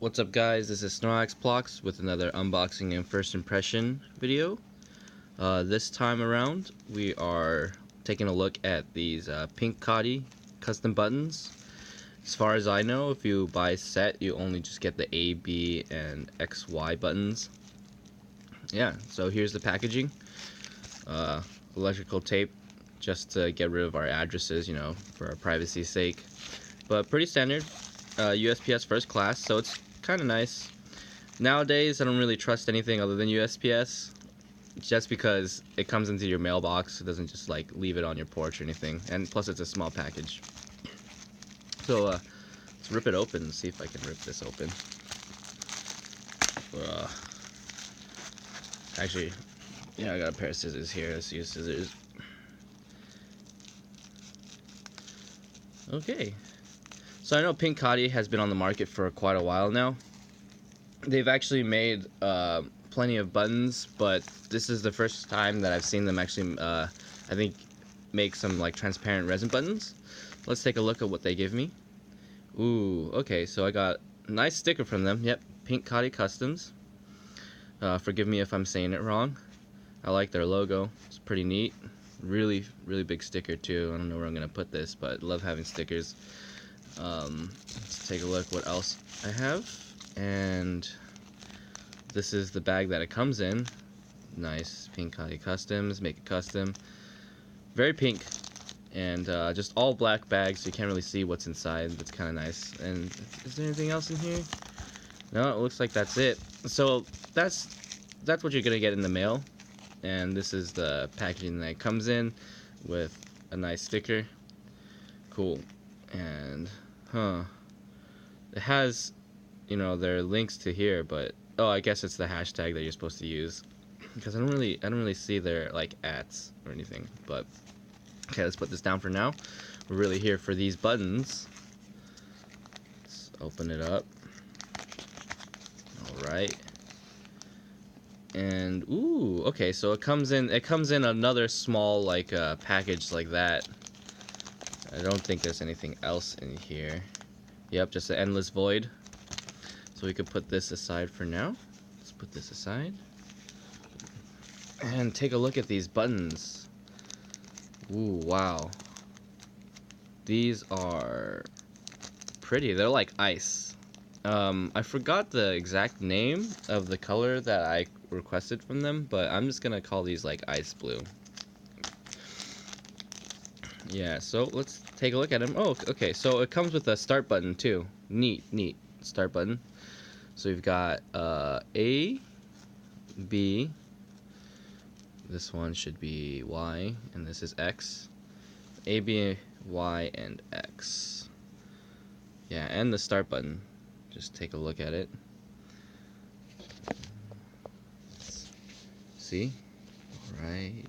What's up guys, this is Snorlax with another unboxing and first impression video. This time around we are taking a look at these pink Cadi custom buttons. As far as I know, if you buy a set you only just get the A, B, and X, Y buttons. Yeah, so here's the packaging. Electrical tape just to get rid of our addresses, you know, for our privacy's sake. But pretty standard. USPS first class, so it's kind of nice. Nowadays I don't really trust anything other than USPS, just because it comes into your mailbox. It doesn't just like leave it on your porch or anything, and plus it's a small package. So let's rip it open and see if I can rip this open. Actually, yeah, I got a pair of scissors here. Let's use scissors. Okay. So I know Pink Cadi has been on the market for quite a while now. They've actually made plenty of buttons, but this is the first time that I've seen them actually, I think, make some like transparent resin buttons. Let's take a look at what they give me. Ooh, okay, so I got a nice sticker from them. Yep, Pink Cadi Customs. Forgive me if I'm saying it wrong. I like their logo. It's pretty neat. Really big sticker too. I don't know where I'm gonna put this, but love having stickers. Let's take a look what else I have, and this is the bag that it comes in. Nice, Pink Cadi Customs, make it custom. Very pink, and just all black bags, so you can't really see what's inside. That's kind of nice. And is there anything else in here? No, it looks like that's it. So that's what you're gonna get in the mail, and this is the packaging that it comes in with a nice sticker. Cool. And it has, you know, their links to here, but oh, I guess it's the hashtag that you're supposed to use, because I don't really see their like ads or anything. But okay, let's put this down for now. We're really here for these buttons. Let's open it up. All right. And ooh, okay, so it comes in another small like package like that. I don't think there's anything else in here. Yep, just an endless void. So we could put this aside for now. Let's put this aside. And take a look at these buttons. Ooh, wow. These are pretty. They're like ice. I forgot the exact name of the color that I requested from them, but I'm just gonna call these like ice blue. Yeah, so let's take a look at them. Oh, okay, so it comes with a start button too. Neat start button. So we've got A, B, this one should be Y, and this is X. A, B, Y, and X. Yeah, and the start button. Just take a look at it. See? All right.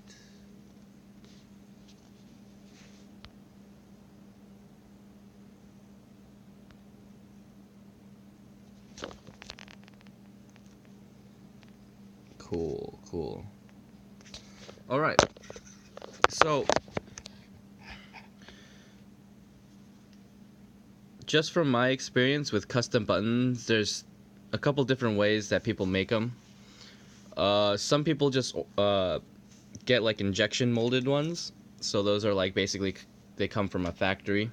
Cool. All right. So, just from my experience with custom buttons, there's a couple different ways that people make them. Some people just get like injection molded ones. So those are like basically they come from a factory.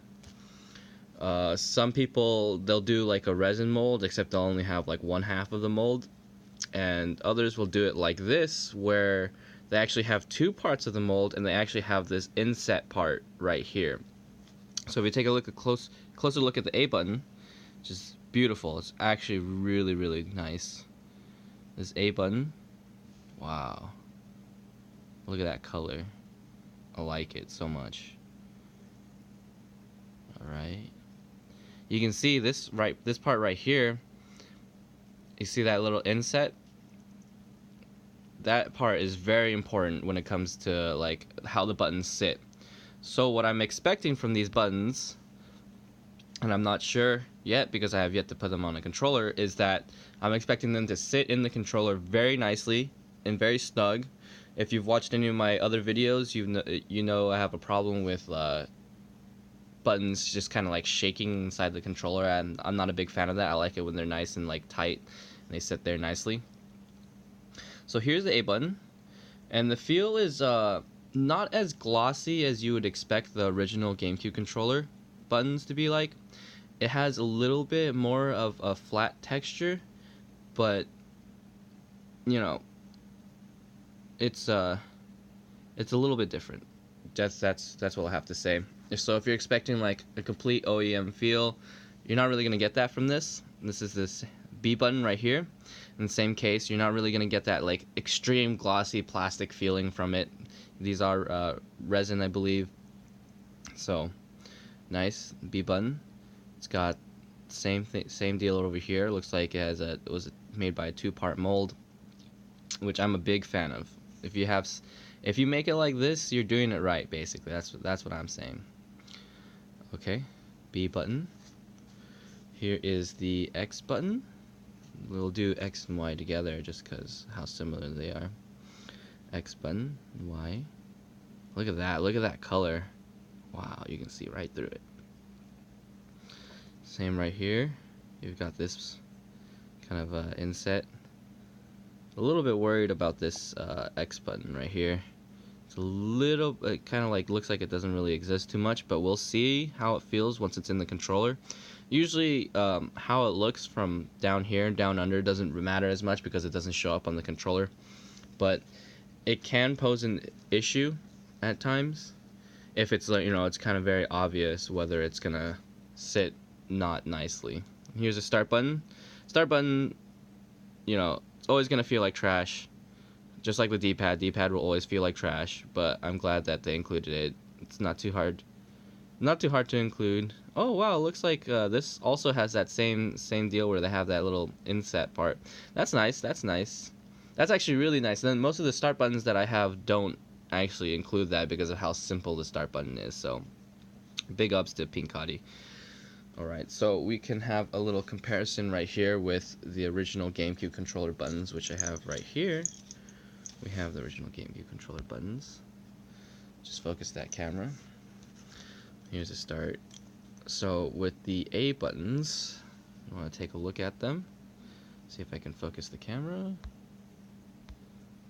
Some people, they'll do like a resin mold, except they'll only have like one half of the mold. And others will do it like this, where they actually have two parts of the mold and they actually have this inset part right here. So if we take a closer look at the A button, which is beautiful. It's actually really nice. This A button, wow, look at that color. I like it so much. Alright, you can see this part right here. You see that little inset? That part is very important when it comes to like how the buttons sit. So what I'm expecting from these buttons, and I'm not sure yet because I have yet to put them on a controller, is that I'm expecting them to sit in the controller very nicely and very snug. If you've watched any of my other videos, you know I have a problem with buttons just kind of like shaking inside the controller, and I'm not a big fan of that. I like it when they're nice and like tight and they sit there nicely. So here's the A button, and the feel is not as glossy as you would expect the original GameCube controller buttons to be like. It has a little bit more of a flat texture, but you know, it's a little bit different. That's what I'll have to say. So if you're expecting like a complete OEM feel, you're not really gonna get that from this. This is this B button right here. In the same case, you're not really gonna get that like extreme glossy plastic feeling from it. These are resin, I believe. So nice B button. It's got same deal over here. Looks like it was made by a 2-part mold, which I'm a big fan of. If you make it like this, you're doing it right. Basically, that's what I'm saying. Okay, B button. Here is the X button. We'll do X and Y together just because how similar they are. X button, Y. Look at that. Look at that color. Wow, you can see right through it. Same right here. You've got this kind of inset. A little bit worried about this X button right here. It's a little, it kind of like looks like it doesn't really exist too much, but we'll see how it feels once it's in the controller. Usually how it looks from down here and down under doesn't matter as much because it doesn't show up on the controller, but it can pose an issue at times if it's like, you know, it's kind of very obvious whether it's gonna sit not nicely. Here's a start button. Start button, you know, it's always gonna feel like trash. Just like with D-pad, D-pad will always feel like trash, but I'm glad that they included it. It's not too hard to include. Oh wow, looks like this also has that same deal where they have that little inset part. That's nice. That's nice. That's actually really nice. And then most of the start buttons that I have don't actually include that because of how simple the start button is. So big ups to Pink Cadi. Alright, so we can have a little comparison right here with the original GameCube controller buttons, which I have right here. We have the original GameCube controller buttons. Just focus that camera. Here's a start. So with the A buttons, I want to take a look at them. See if I can focus the camera.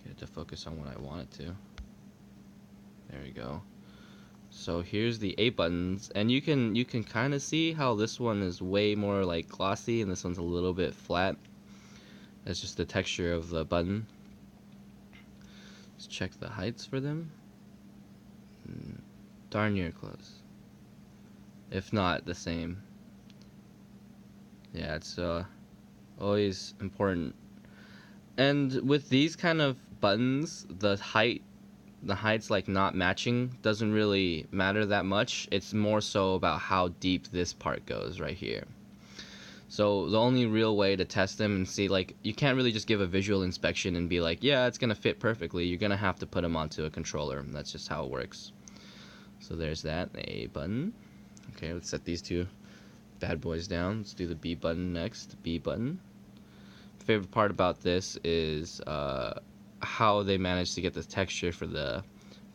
Get it to focus on what I want it to. There we go. So here's the A buttons, and you can kind of see how this one is way more like glossy and this one's a little bit flat. That's just the texture of the button. Let's check the heights for them. Darn near close. If not the same. Yeah, it's always important. And with these kind of buttons, the height's like not matching doesn't really matter that much. It's more so about how deep this part goes right here. So the only real way to test them and see, like, you can't really just give a visual inspection and be like, yeah, it's gonna fit perfectly. You're gonna have to put them onto a controller. That's just how it works. So there's that, the A button. Okay, let's set these two bad boys down. Let's do the B button next. B button. Favorite part about this is how they managed to get the texture for the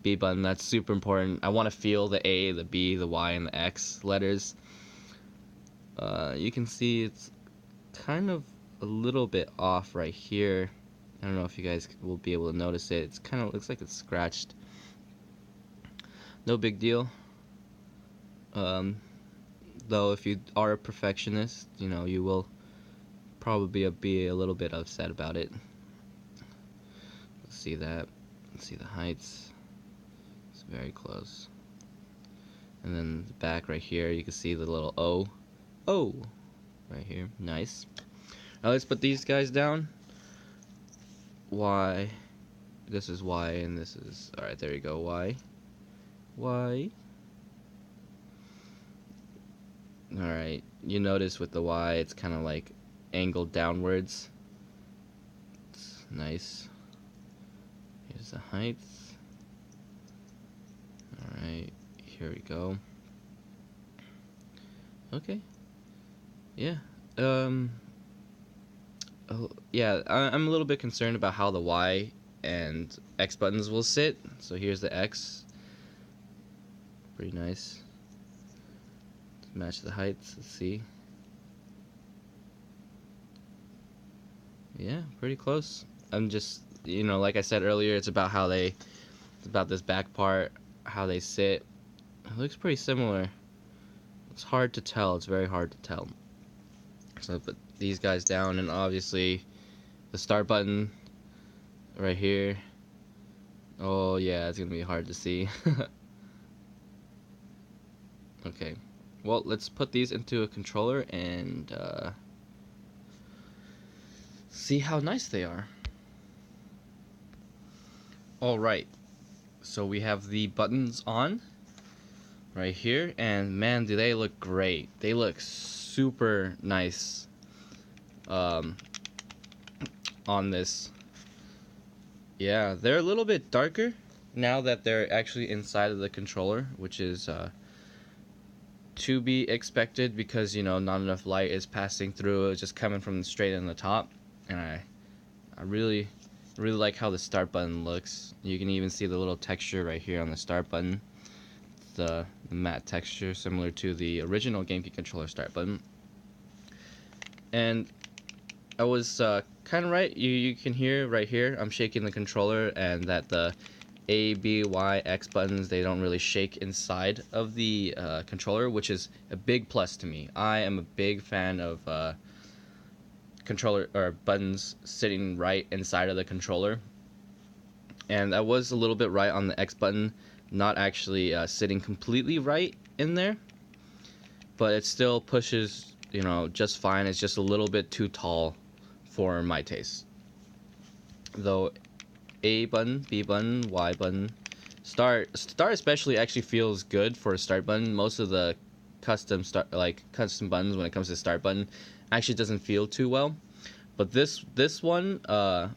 B button. That's super important. I want to feel the A, the B, the Y, and the X letters. You can see it's kind of a little bit off right here. I don't know if you guys will be able to notice it. It's kind of looks like it's scratched. No big deal. Though if you are a perfectionist, you know, you will probably be a little bit upset about it. Let's see that. Let's see the heights. It's very close. And then the back right here, you can see the little O. O! Right here. Nice. Now let's put these guys down. Y. This is Y and this is... Alright, there you go. Y. Y. Alright, you notice with the Y, it's kind of like angled downwards. It's nice. Here's the heights. Alright, here we go. Okay. Yeah. Yeah, I'm a little bit concerned about how the Y and X buttons will sit. So here's the X. Pretty nice. Match the heights. Let's see. Yeah, pretty close. I'm just, like I said earlier, it's about it's about this back part, how they sit. It looks pretty similar. It's hard to tell. It's very hard to tell. So I put these guys down, and obviously the start button right here. Oh yeah, it's gonna be hard to see. Okay, well, let's put these into a controller and see how nice they are. Alright, so we have the buttons on right here, and man, do they look great. They look super nice on this. Yeah, they're a little bit darker now that they're actually inside of the controller, which is to be expected because, not enough light is passing through. It's just coming from straight in the top, and I really like how the start button looks. You can even see the little texture right here on the start button. The matte texture similar to the original GameCube controller start button. And I was kind of right. You can hear right here I'm shaking the controller, and that the A, B, Y, X buttons, they don't really shake inside of the controller, which is a big plus to me. I am a big fan of controller or buttons sitting right inside of the controller, and I was a little bit right on the X button, not actually sitting completely right in there, but it still pushes just fine. It's just a little bit too tall for my taste, though. A button, B button, Y button, start especially actually feels good for a start button. Most of the custom buttons when it comes to start button actually doesn't feel too well, but this one,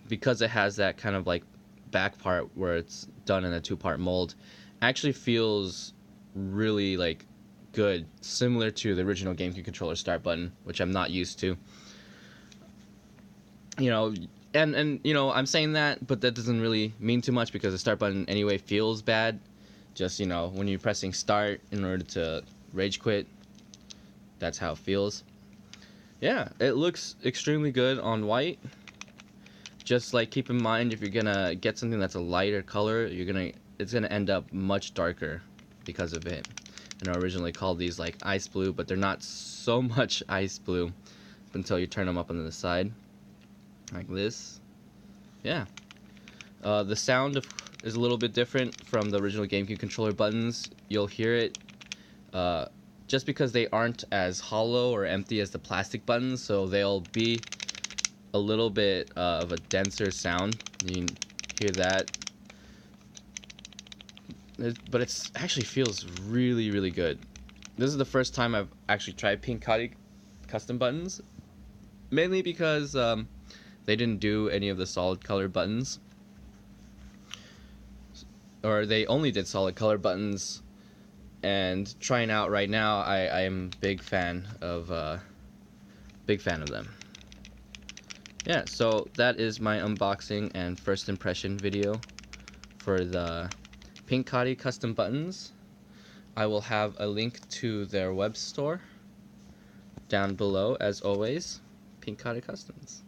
because it has that kind of like back part where it's done in a 2-part mold, actually feels really like good, similar to the original GameCube controller start button, which I'm not used to. And I'm saying that, but that doesn't really mean too much because the start button anyway feels bad. Just, when you're pressing start in order to rage quit, that's how it feels. Yeah, it looks extremely good on white. Just like keep in mind, if you're gonna get something that's a lighter color, it's gonna end up much darker because of it. And I originally called these like ice blue, but they're not so much ice blue until you turn them up on the side. Like this. Yeah. The sound is a little bit different from the original GameCube controller buttons. You'll hear it just because they aren't as hollow or empty as the plastic buttons, so they'll be a little bit of a denser sound. You can hear that. But it actually feels really, really good. This is the first time I've actually tried Pink Cadi custom buttons, mainly because they didn't do any of the solid color buttons, or they only did solid color buttons. And trying out right now, I am big fan of them. Yeah, so that is my unboxing and first impression video for the Pink Cadi custom buttons. I will have a link to their web store down below, as always. Pink Cadi Customs.